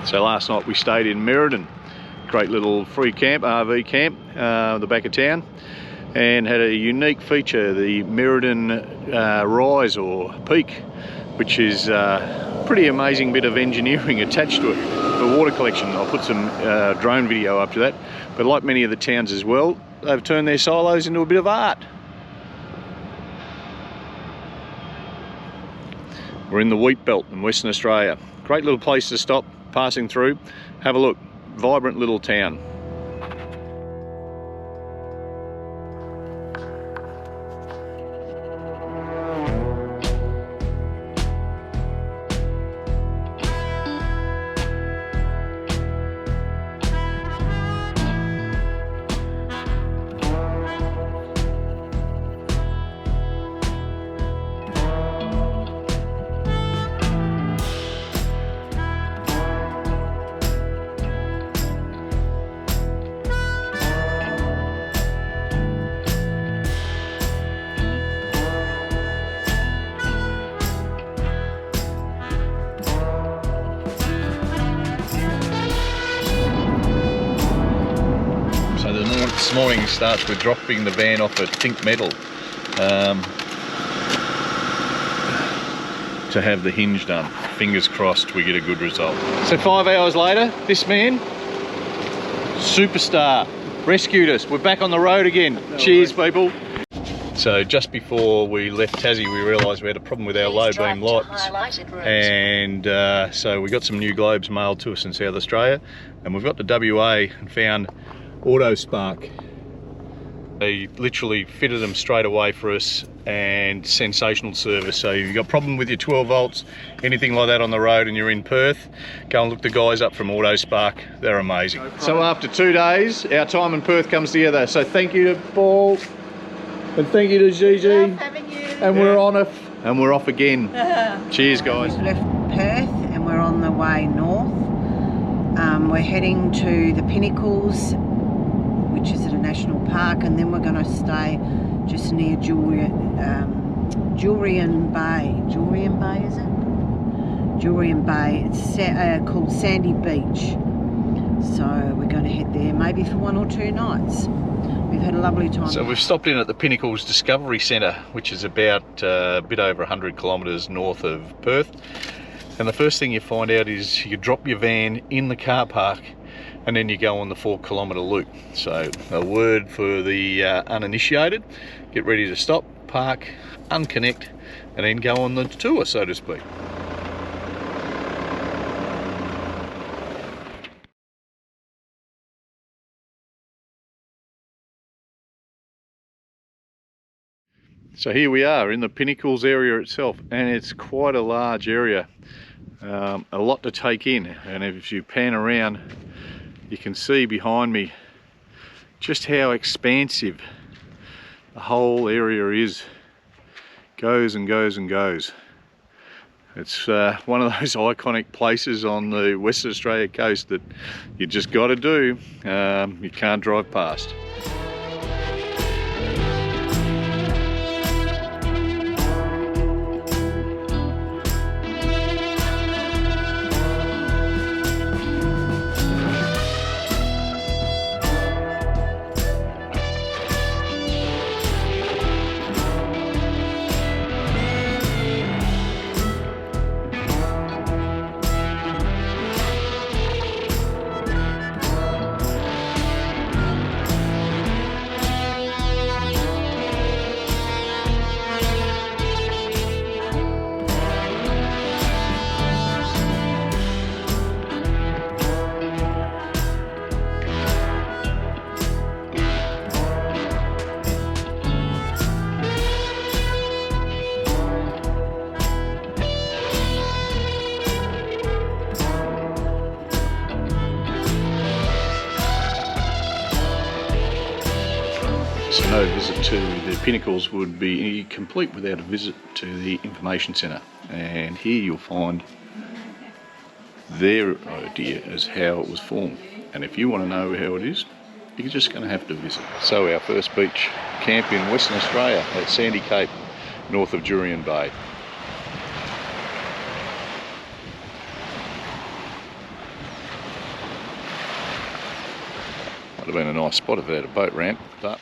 So last night we stayed in Merredin, great little free camp, RV camp, the back of town, and had a unique feature, the Merredin Rise or Peak, which is a pretty amazing bit of engineering attached to it for water collection. I'll put some drone video up to that, but like many of the towns as well, they've turned their silos into a bit of art. We're in the wheat belt in Western Australia. Great little place to stop, passing through, have a look. Vibrant little town. This morning starts with dropping the van off at Think Metal to have the hinge done. Fingers crossed we get a good result. So 5 hours later, this man, superstar, rescued us. We're back on the road again. No Cheers, worries. People. So just before we left Tassie, we realised we had a problem with our low beam lights, and so we got some new globes mailed to us in South Australia, and we've got to WA and found Auto Spark. They literally fitted them straight away for us, and sensational service. So if you've got a problem with your 12 volts, anything like that on the road and you're in Perth, go and look the guys up from Auto Spark. They're amazing. So after 2 days, our time in Perth comes together. So thank you to Paul, and thank you to Gigi. Love having you. And we're on it, and we're off again. Cheers, guys. We've left Perth and we're on the way north. We're heading to the Pinnacles, which is at a national park, and then we're going to stay just near Jurien Bay. Jurien Bay, is it? Jurien Bay. It's called Sandy Beach. So we're going to head there maybe for 1 or 2 nights. We've had a lovely time. So we've stopped in at the Pinnacles Discovery Centre, which is about a bit over 100 kilometres north of Perth. And the first thing you find out is you drop your van in the car park, and then you go on the 4-kilometre loop. So a word for the uninitiated: get ready to stop, park, unconnect, and then go on the tour, so to speak. So here we are in the Pinnacles area itself, and it's quite a large area, a lot to take in. And if you pan around, you can see behind me just how expansive the whole area is. Goes and goes and goes. It's one of those iconic places on the Western Australia coast that you just got to do. You can't drive past. So no visit to the Pinnacles would be complete without a visit to the information centre. And here you'll find their idea as how it was formed. And if you want to know how it is, you're just going to have to visit. So our first beach camp in Western Australia at Sandy Cape, north of Jurien Bay. Might have been a nice spot if it had a boat ramp, but